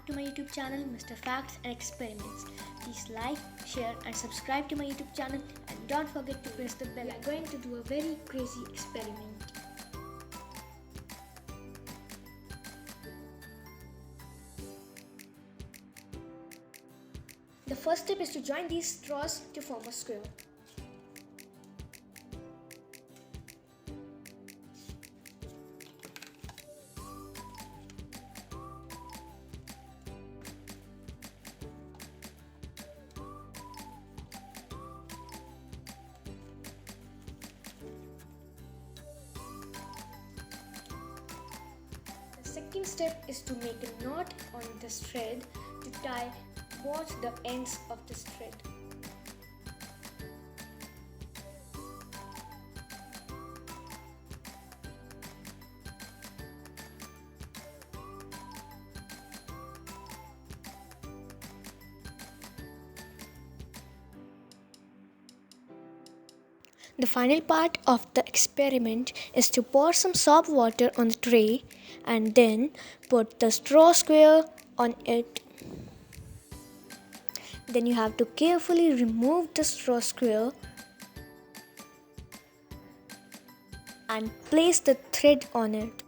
to my YouTube channel, Mr. Facts and Experiments. Please like, share and subscribe to my YouTube channel, and don't forget to press the bell. We are going to do a very crazy experiment. The first step is to join these straws to form a square. The second step is to make a knot on this thread to tie both the ends of this thread. The final part of the experiment is to pour some soap water on the tray and then put the straw square on it. Then you have to carefully remove the straw square and place the thread on it.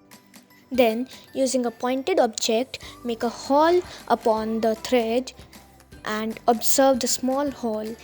Then, using a pointed object, make a hole upon the thread and observe the small hole.